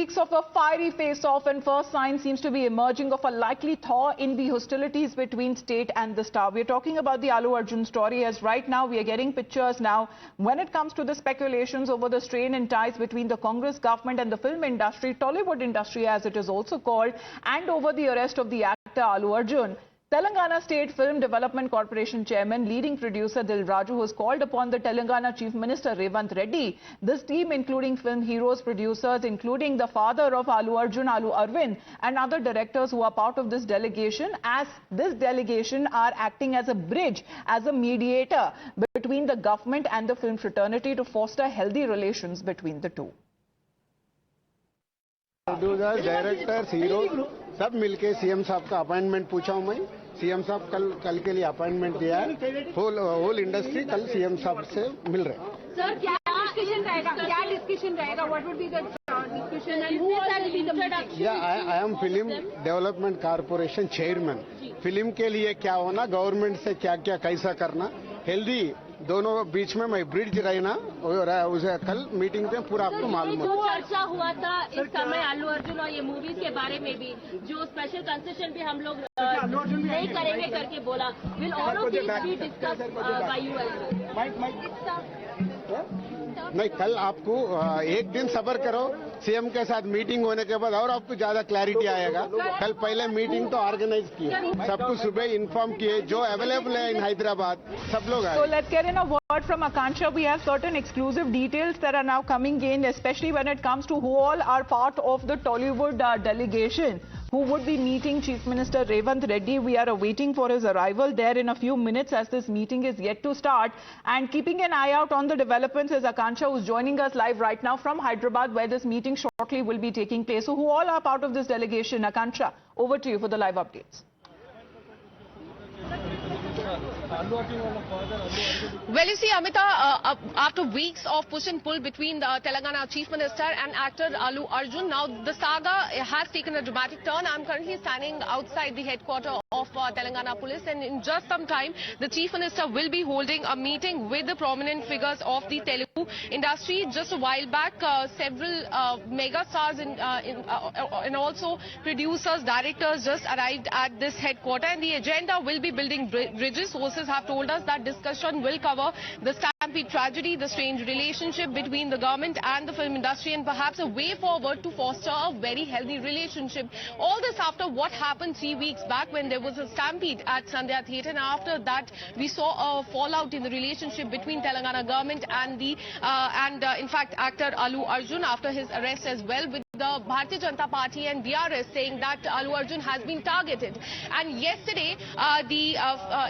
weeks of a fiery face-off, and first sign seems to be emerging of a likely thaw in the hostilities between state and the star. We're talking about the Allu Arjun story, as right now we are getting pictures now when it comes to the speculations over the strain and ties between the Congress government and the film industry, Tollywood industry as it is also called, and over the arrest of the actor Allu Arjun. Telangana State Film Development Corporation Chairman, leading producer Dil Raju has called upon the Telangana Chief Minister Revanth Reddy. This team, including film heroes, producers, including the father of Allu Arjun, Allu Arvind, and other directors who are part of this delegation, as this delegation are acting as a bridge, as a mediator between the government and the film fraternity to foster healthy relations between the two. Producer directors hero सब मिलके CM साहब का appointment पूछा हूं मैं। CM साहब कल के लिए अपॉइंटमेंट दिया है। होल इंडस्ट्री कल सीएम साहब से मिल रहे हैं। सर क्या डिस्कशन रहेगा what would be the discussion and who will be the introduction? या I am film development corporation chairman. Film के लिए क्या होना, गवर्नमेंट से क्या क्या कैसा करना, हेल्दी दोनों बीच में मैं ब्रिज रहना, और उसे कल मीटिंग में पूरा आपको मालूम जो चर्चा हुआ था इस समय अल्लू अर्जुन और ये मूवीज के बारे में भी, जो स्पेशल कंसेशन भी हम लोग नहीं करेंगे करके बोला, will all of this be discussed by you as? नहीं, कल आपको एक दिन सब्र करो, सीएम के साथ मीटिंग होने के बाद और आपको ज्यादा क्लैरिटी आएगा। कल पहले मीटिंग तो ऑर्गेनाइज की, सबको सुबह इन्फॉर्म किए, जो अवेलेबल है इन हैदराबाद सब लोग आए। So let's get in a word from Akansha. We have certain exclusive details that are now coming in, especially when it comes to who all are part of the Tollywood delegation who would be meeting Chief Minister Revanth Reddy. We are awaiting for his arrival there in a few minutes, as this meeting is yet to start. And keeping an eye out on the developments is Akansha, who's joining us live right now from Hyderabad, where this meeting shortly will be taking place. So who all are part of this delegation? Akansha, over to you for the live updates. Well, you see, Amita, after weeks of push and pull between the Telangana Chief Minister and actor Allu Arjun, now the saga has taken a dramatic turn. I'm currently standing outside the headquarters of Telangana Police, and in just some time, the Chief Minister will be holding a meeting with the prominent figures of the Telugu industry. Just a while back, several mega stars and also producers, directors just arrived at this headquarters, and the agenda will be building bridges. Sources have told us that discussion will cover the Stampede tragedy, the strange relationship between the government and the film industry, and perhaps a way forward to foster a very healthy relationship. All this after what happened 3 weeks back when there was a stampede at Sandhya Theatre, and after that we saw a fallout in the relationship between Telangana government and the in fact actor Allu Arjun after his arrest as well, with the Bharatiya Janata Party and DRS saying that Allu Arjun has been targeted. And yesterday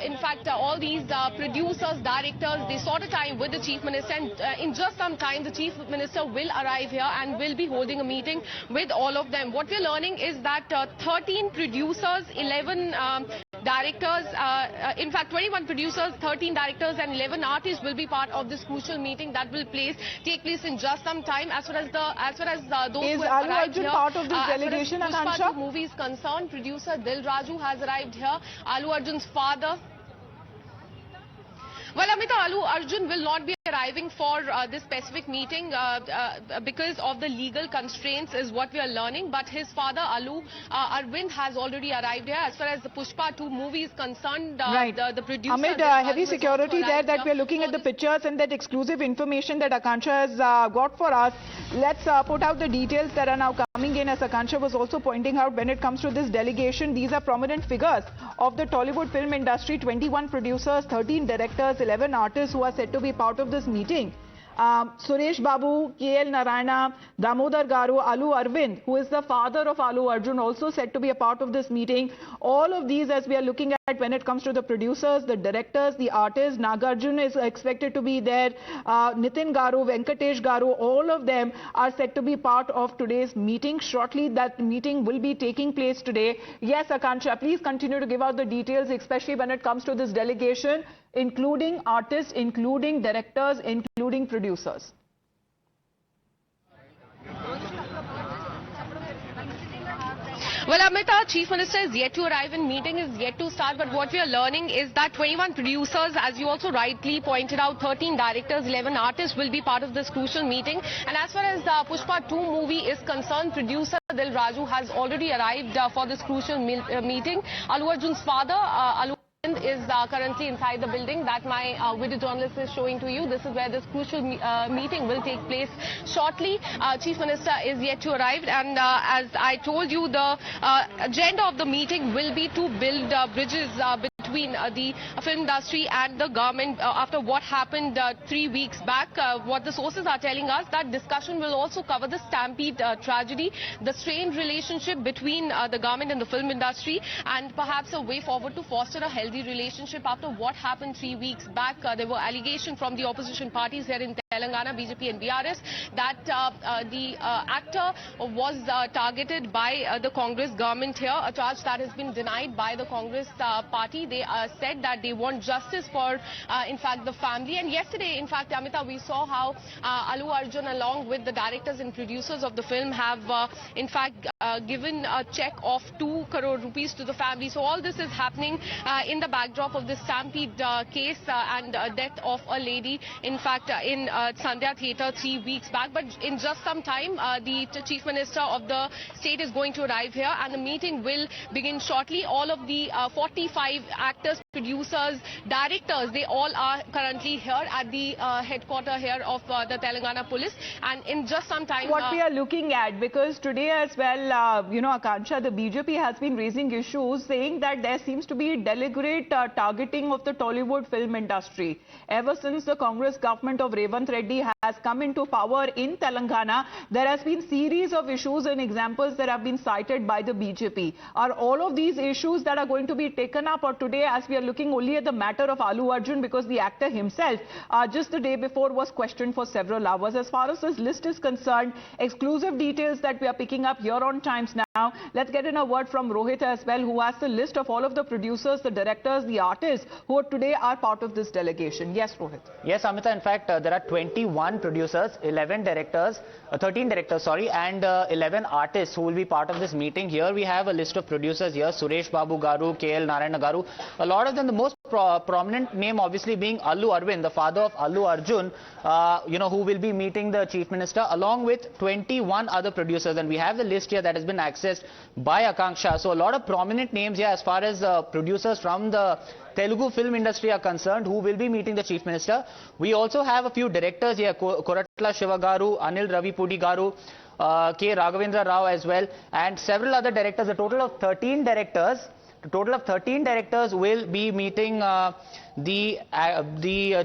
in fact all these producers, directors, they sought a time with the Chief Minister, and in just some time the Chief Minister will arrive here and will be holding a meeting with all of them. What we're learning is that 13 producers, 11 directors, in fact 21 producers, 13 directors and 11 artists will be part of this crucial meeting that will take place in just some time. As far as those is who have Allu arrived Arjun here, part of this delegation, as far as Akansha? Pushpa 2 movie is concerned, producer Dil Raju has arrived here. Allu Arjun's father. Well, Amita, Allu Arjun will not be arriving for this specific meeting because of the legal constraints is what we are learning, but his father Allu Arvind has already arrived here. As far as the Pushpa 2 movie is concerned, right. the producer... Amid heavy security there that we are looking at the pictures and that exclusive information that Akansha has got for us. Let's put out the details that are now coming in, as Akansha was also pointing out. When it comes to this delegation, these are prominent figures of the Tollywood film industry, 21 producers, 13 directors, 11 artists who are said to be part of this meeting. Suresh Babu, KL Narayana, Damodar Garu, Allu Arvind, who is the father of Allu Arjun, also said to be a part of this meeting. All of these, as we are looking at when it comes to the producers, the directors, the artists, Nagarjun is expected to be there, Nitin Garu, Venkatesh Garu, all of them are said to be part of today's meeting. Shortly, that meeting will be taking place today. Yes, Akansha, please continue to give out the details, especially when it comes to this delegation, including artists, including directors, including producers. Well, Amita, Chief Minister is yet to arrive and meeting is yet to start. But what we are learning is that 21 producers, as you also rightly pointed out, 13 directors, 11 artists will be part of this crucial meeting. And as far as Pushpa 2 movie is concerned, producer Dil Raju has already arrived for this crucial meeting. Allu Arjun's father, Allu is currently inside the building that my video journalist is showing to you. This is where this crucial meeting will take place shortly. Chief Minister is yet to arrive, and as I told you, the agenda of the meeting will be to build bridges between the film industry and the government after what happened 3 weeks back. What the sources are telling us, that discussion will also cover the Stampede tragedy, the strained relationship between the government and the film industry, and perhaps a way forward to foster a healthy relationship after what happened 3 weeks back. There were allegations from the opposition parties here in Telangana, BJP and BRS, that the actor was targeted by the Congress government here, a charge that has been denied by the Congress party. They said that they want justice for, in fact, the family. And yesterday, in fact, Amita, we saw how Allu Arjun, along with the directors and producers of the film, have, in fact, given a check of 2 crore rupees to the family. So all this is happening in the backdrop of this Stampede case and death of a lady, in fact, in Sandhya Theatre 3 weeks back. But in just some time, the Chief Minister of the state is going to arrive here, and the meeting will begin shortly. All of the 45 actors, producers, directors, they all are currently here at the headquarters here of the Telangana Police. And in just some time... What we are looking at, because today as well, Akanksha, the BJP has been raising issues saying that there seems to be deliberate targeting of the Tollywood film industry. Ever since the Congress government of Revanth Reddy has come into power in Telangana, there has been series of issues and examples that have been cited by the BJP. Are all of these issues that are going to be taken up, or today, as we are looking only at the matter of Allu Arjun, because the actor himself just the day before was questioned for several hours? As far as this list is concerned, exclusive details that we are picking up here on Times Now. Let's get in a word from Rohit as well, who has the list of all of the producers, the directors, the artists who today are part of this delegation. Yes, Rohit. Yes, Amita, in fact, there are 21 producers, 11 directors, 13 directors, sorry, and 11 artists who will be part of this meeting. Here we have a list of producers here: Suresh Babu Garu, KL Narayana Garu. A lot of them, the most prominent name obviously being Allu Arvind, the father of Allu Arjun, who will be meeting the Chief Minister, along with 21 other producers. And we have the list here that has been accessed by Akanksha. So a lot of prominent names here as far as producers from the Telugu film industry are concerned, who will be meeting the Chief Minister. We also have a few directors here: Koratla Shiva Garu, Anil Ravipudi Garu, K. Raghavendra Rao as well, and several other directors. A total of 13 directors. A total of 13 directors will be meeting the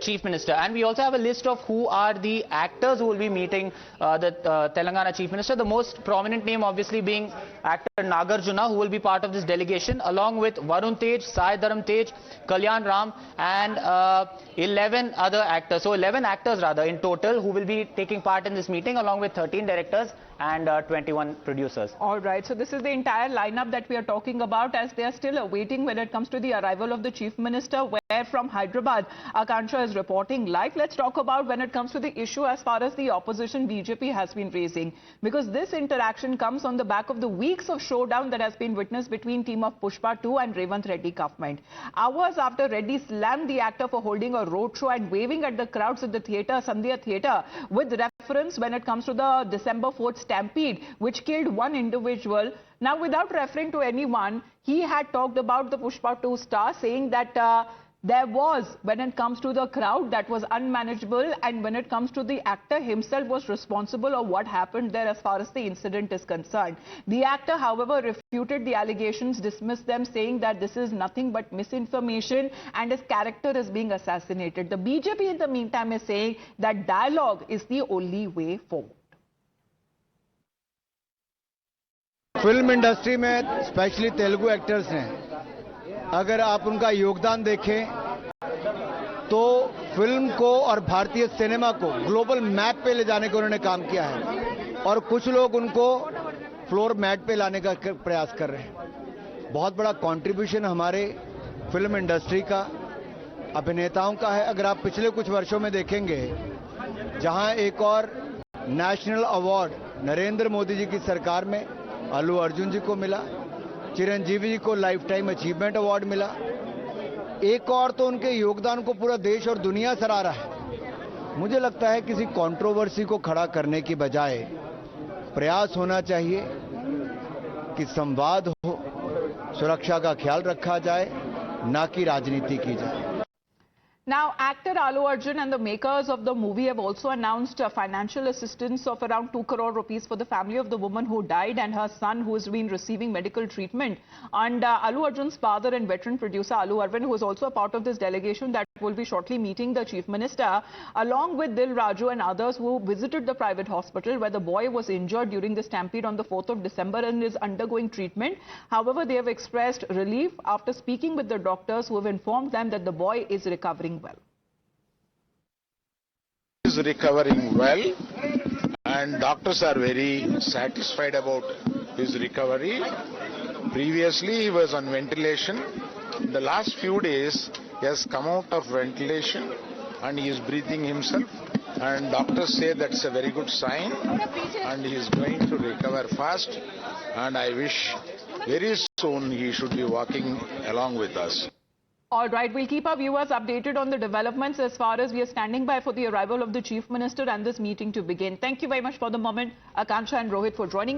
Chief Minister. And we also have a list of who are the actors who will be meeting the Telangana Chief Minister. The most prominent name obviously being actor Nagarjuna, who will be part of this delegation, along with Varun Tej, Sai Dharam Tej, Kalyan Ram, and 11 other actors. So 11 actors rather in total who will be taking part in this meeting, along with 13 directors and 21 producers. All right, so this is the entire lineup that we are talking about, as they are still awaiting when it comes to the arrival of the Chief Minister, where from Hyderabad, Akanksha is reporting live. Let's talk about when it comes to the issue as far as the opposition BJP has been raising, because this interaction comes on the back of the weeks of showdown that has been witnessed between team of Pushpa 2 and Revanth Reddy government. Hours after Reddy slammed the actor for holding a roadshow and waving at the crowds at the theatre, Sandhya Theatre, with reference when it comes to the December 4th Stampede, which killed one individual. Now, without referring to anyone, he had talked about the Pushpa 2 star, saying that there was, when it comes to the crowd, that was unmanageable, and when it comes to the actor himself, was responsible of what happened there as far as the incident is concerned. The actor, however, refuted the allegations, dismissed them, saying that this is nothing but misinformation and his character is being assassinated. The BJP in the meantime is saying that dialogue is the only way forward. Film industry में specially Telugu actors ने, अगर आप उनका योगदान देखें तो film को और भारतीय सिनेमा को ग्लोबल मैप पे ले जाने का उन्होंने काम किया है, और कुछ लोग उनको फ्लोर मैट पे लाने का प्रयास कर रहे हैं। बहुत बड़ा कंट्रीब्यूशन हमारे फिल्म इंडस्ट्री का, अभिनेताओं का है। अगर आप पिछले कुछ वर्षों में देखेंगे, जहां एक और नेशनल अवार्ड नरेंद्र मोदी जी की सरकार में अल्लू अर्जुन जी को मिला, चिरंजीवी जी को लाइफ टाइम अचीवमेंट अवार्ड मिला। एक और तो उनके योगदान को पूरा देश और दुनिया सराह रहा है। मुझे लगता है किसी कंट्रोवर्सी को खड़ा करने की बजाय प्रयास होना चाहिए कि संवाद हो, सुरक्षा का ख्याल रखा जाए, ना कि राजनीति की जाए। Now, actor Allu Arjun and the makers of the movie have also announced financial assistance of around 2 crore rupees for the family of the woman who died and her son who has been receiving medical treatment. And Allu Arjun's father and veteran producer Allu Arvind, who is also a part of this delegation that will be shortly meeting the Chief Minister, along with Dil Raju and others who visited the private hospital where the boy was injured during the stampede on the 4th of December and is undergoing treatment. However, they have expressed relief after speaking with the doctors who have informed them that the boy is recovering well. He is recovering well, and doctors are very satisfied about his recovery. Previously, he was on ventilation. In the last few days, he has come out of ventilation and he is breathing himself. And doctors say that's a very good sign, and he is going to recover fast. And I wish very soon he should be walking along with us. All right, we'll keep our viewers updated on the developments as far as we are standing by for the arrival of the Chief Minister and this meeting to begin. Thank you very much for the moment, Akansha and Rohit, for joining